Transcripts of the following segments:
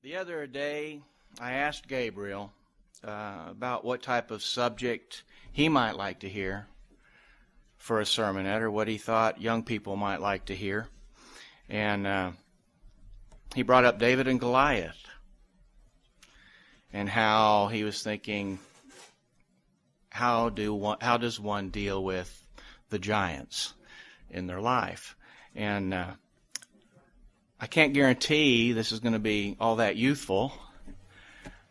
The other day, I asked Gabriel about what type of subject he might like to hear for a sermonette, or what he thought young people might like to hear. And he brought up David and Goliath, and how he was thinking, how does one deal with the giants in their life? And I can't guarantee this is going to be all that youthful,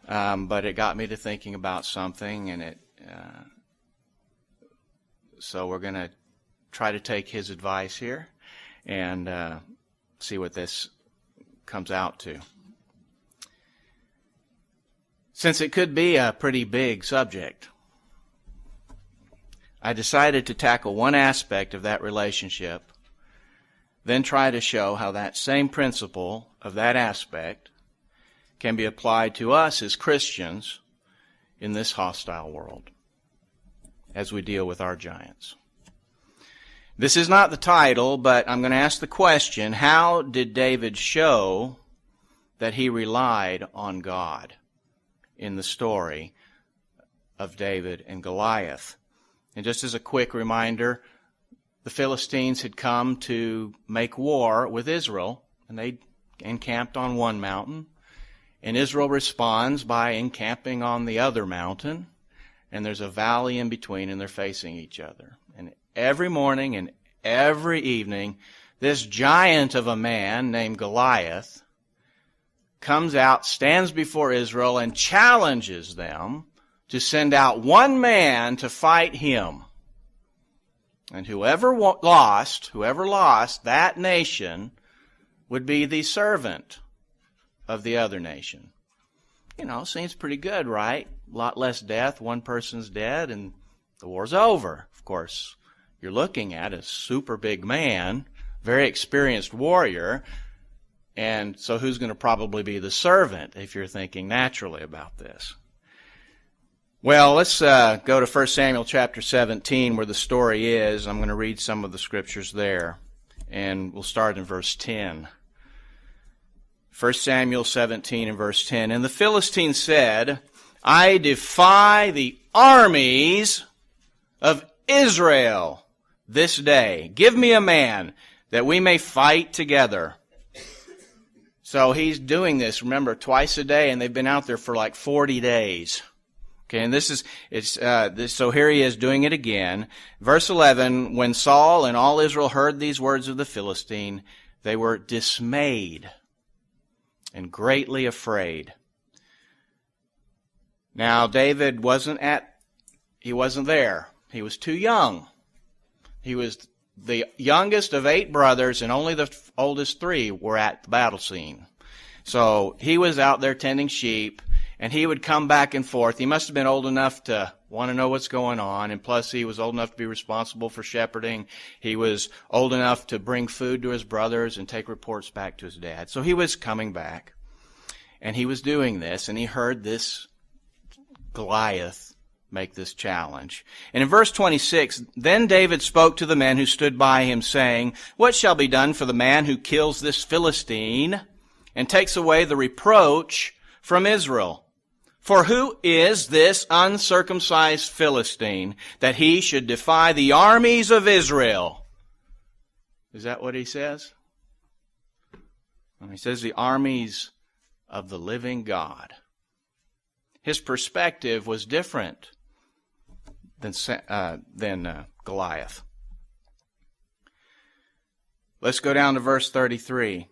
but it got me to thinking about something, and so we're going to try to take his advice here and see what this comes out to. Since it could be a pretty big subject, I decided to tackle one aspect of that relationship, then try to show how that same principle of that aspect can be applied to us as Christians in this hostile world as we deal with our giants. This is not the title, but I'm going to ask the question, how did David show that he relied on God in the story of David and Goliath? And just as a quick reminder, the Philistines had come to make war with Israel, and they encamped on one mountain. And Israel responds by encamping on the other mountain, and there's a valley in between, and they're facing each other. And every morning and every evening, this giant of a man named Goliath comes out, stands before Israel, and challenges them to send out one man to fight him. And whoever lost, that nation would be the servant of the other nation. You know, seems pretty good, right? A lot less death, one person's dead, and the war's over. Of course, you're looking at a super big man, very experienced warrior, and so who's going to probably be the servant if you're thinking naturally about this? Well, let's go to 1 Samuel chapter 17 where the story is. I'm going to read some of the scriptures there, and we'll start in verse 10. 1 Samuel 17 and verse 10. And the Philistine said, I defy the armies of Israel this day. Give me a man that we may fight together. So he's doing this, remember, twice a day, and they've been out there for like 40 days. Okay, and so here he is doing it again. Verse 11, when Saul and all Israel heard these words of the Philistine, they were dismayed and greatly afraid. Now, David wasn't there. He was too young. He was the youngest of 8 brothers, and only the oldest 3 were at the battle scene. So he was out there tending sheep, and he would come back and forth. He must have been old enough to want to know what's going on, and plus he was old enough to be responsible for shepherding. He was old enough to bring food to his brothers and take reports back to his dad. So he was coming back, and he was doing this, and he heard this Goliath make this challenge. And in verse 26, then David spoke to the men who stood by him, saying, what shall be done for the man who kills this Philistine and takes away the reproach from Israel? For who is this uncircumcised Philistine that he should defy the armies of Israel? Is that what he says? He says the armies of the living God. His perspective was different than Goliath. Let's go down to verse 33.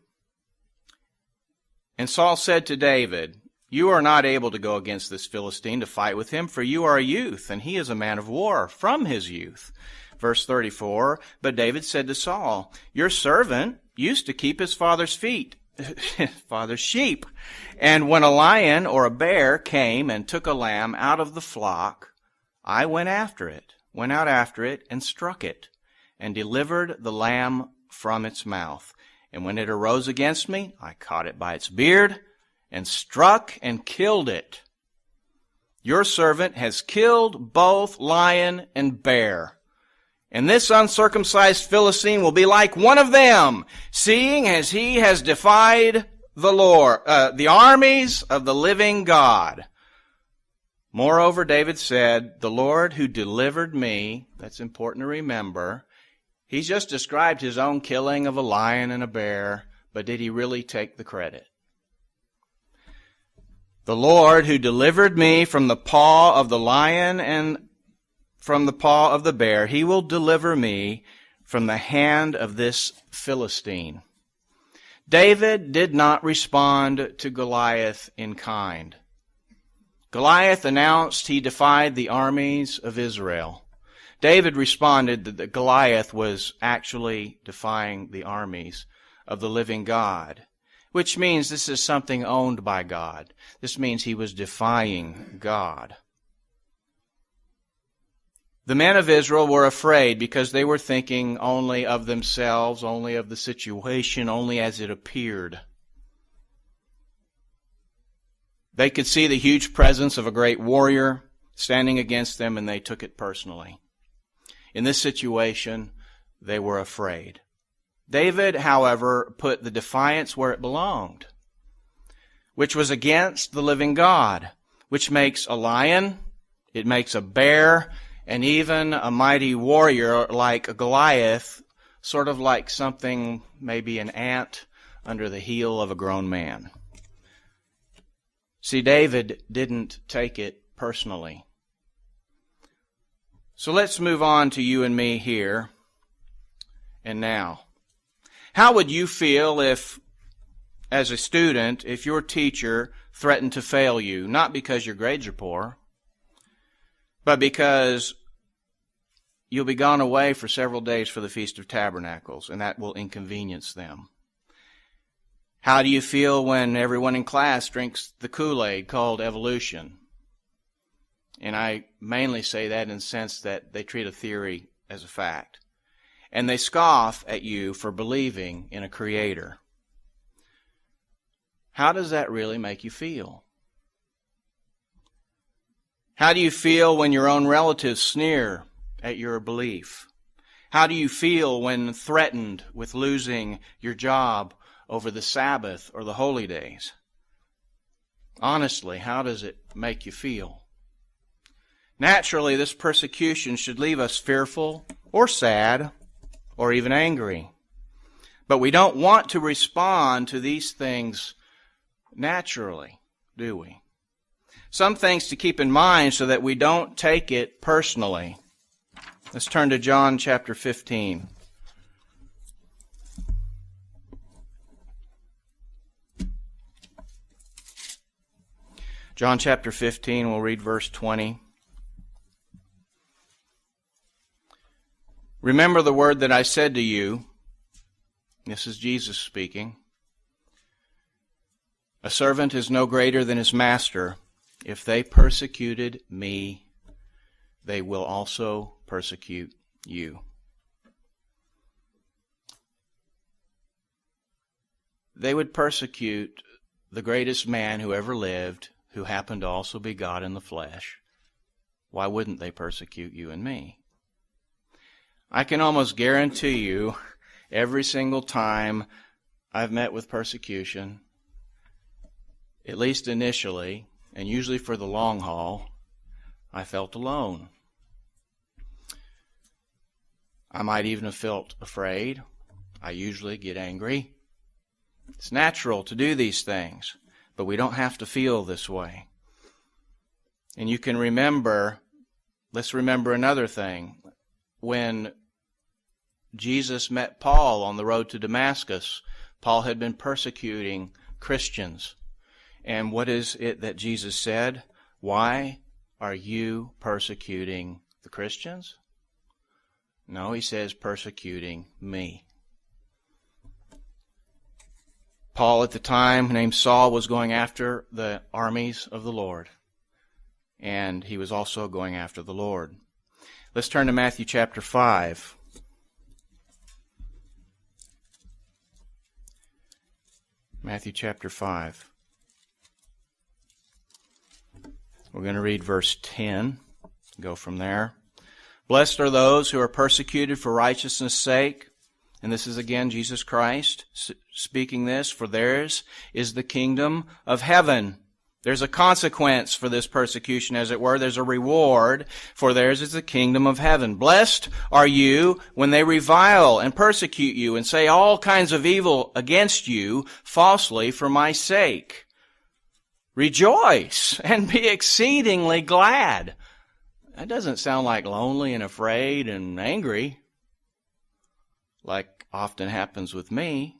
And Saul said to David, you are not able to go against this Philistine to fight with him, for you are a youth, and he is a man of war from his youth. Verse 34, but David said to Saul, your servant used to keep his father's sheep. And when a lion or a bear came and took a lamb out of the flock, I went out after it and struck it, and delivered the lamb from its mouth. And when it arose against me, I caught it by its beard, and struck and killed it. Your servant has killed both lion and bear. And this uncircumcised Philistine will be like one of them, seeing as he has defied the Lord, the armies of the living God. Moreover, David said, the Lord who delivered me, that's important to remember. He's just described his own killing of a lion and a bear, but did he really take the credit? The Lord who delivered me from the paw of the lion and from the paw of the bear, he will deliver me from the hand of this Philistine. David did not respond to Goliath in kind. Goliath announced he defied the armies of Israel. David responded that Goliath was actually defying the armies of the living God, which means this is something owned by God. This means he was defying God. The men of Israel were afraid because they were thinking only of themselves, only of the situation, only as it appeared. They could see the huge presence of a great warrior standing against them, and they took it personally. In this situation, they were afraid. David, however, put the defiance where it belonged, which was against the living God, which makes a lion, it makes a bear, and even a mighty warrior like a Goliath, sort of like something, maybe an ant under the heel of a grown man. See, David didn't take it personally. So let's move on to you and me here and now. How would you feel if, as a student, if your teacher threatened to fail you, not because your grades are poor, but because you'll be gone away for several days for the Feast of Tabernacles, and that will inconvenience them? How do you feel when everyone in class drinks the Kool-Aid called evolution? And I mainly say that in the sense that they treat a theory as a fact. And they scoff at you for believing in a creator. How does that really make you feel? How do you feel when your own relatives sneer at your belief? How do you feel when threatened with losing your job over the Sabbath or the holy days? Honestly, how does it make you feel? Naturally, this persecution should leave us fearful or sad or even angry. But we don't want to respond to these things naturally, do we? Some things to keep in mind so that we don't take it personally. Let's turn to John chapter 15. John chapter 15, we'll read verse 20. Remember the word that I said to you. This is Jesus speaking. A servant is no greater than his master. If they persecuted me, they will also persecute you. They would persecute the greatest man who ever lived, who happened to also be God in the flesh. Why wouldn't they persecute you and me? I can almost guarantee you, every single time I've met with persecution, at least initially, and usually for the long haul, I felt alone. I might even have felt afraid. I usually get angry. It's natural to do these things, but we don't have to feel this way. And you can remember, let's remember another thing. When Jesus met Paul on the road to Damascus, Paul had been persecuting Christians. And what is it that Jesus said? Why are you persecuting the Christians? No, he says persecuting me. Paul at the time, named Saul, was going after the armies of the Lord. And he was also going after the Lord. Let's turn to Matthew chapter 5. Matthew chapter 5. We're going to read verse 10. Go from there. Blessed are those who are persecuted for righteousness' sake, And this is again Jesus Christ speaking this, for theirs is the kingdom of heaven. There's a consequence for this persecution, as it were. There's a reward, for theirs is the kingdom of heaven. Blessed are you when they revile and persecute you and say all kinds of evil against you falsely for my sake. Rejoice and be exceedingly glad. That doesn't sound like lonely and afraid and angry, like often happens with me.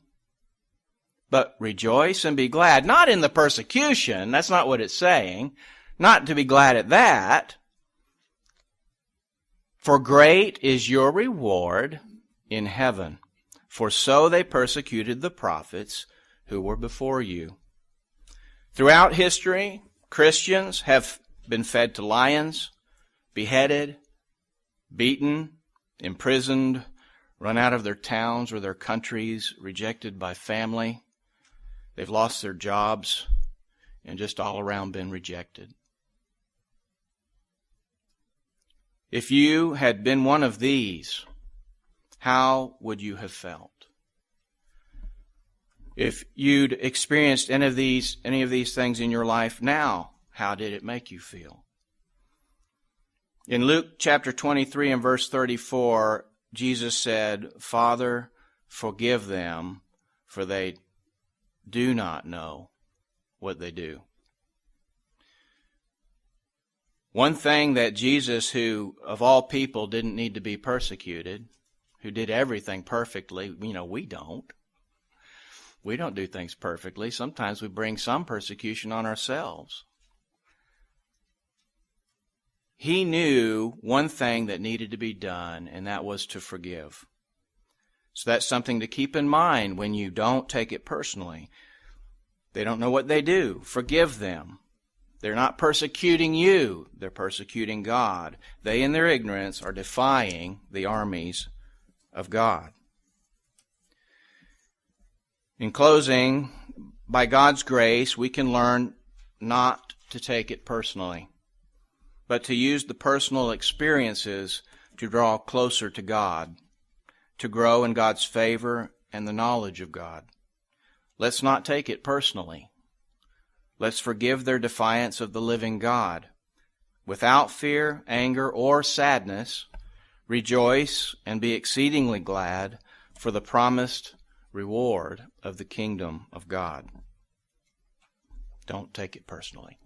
But rejoice and be glad, not in the persecution. That's not what it's saying. Not to be glad at that. For great is your reward in heaven. For so they persecuted the prophets who were before you. Throughout history, Christians have been fed to lions, beheaded, beaten, imprisoned, run out of their towns or their countries, rejected by family. They've lost their jobs and just all around been rejected. If you had been one of these, how would you have felt? If you'd experienced any of these things in your life now, how did it make you feel? In Luke chapter 23 and verse 34, Jesus said, Father, forgive them, for they do not know what they do. One thing that Jesus, who of all people didn't need to be persecuted, who did everything perfectly, we don't. We don't do things perfectly. Sometimes we bring some persecution on ourselves. He knew one thing that needed to be done, and that was to forgive. So that's something to keep in mind when you don't take it personally. They don't know what they do. Forgive them. They're not persecuting you. They're persecuting God. They, in their ignorance, are defying the armies of God. In closing, by God's grace, we can learn not to take it personally, but to use the personal experiences to draw closer to God, to grow in God's favor and the knowledge of God. Let's not take it personally. Let's forgive their defiance of the living God. Without fear, anger, or sadness, rejoice and be exceedingly glad for the promised reward of the kingdom of God. Don't take it personally.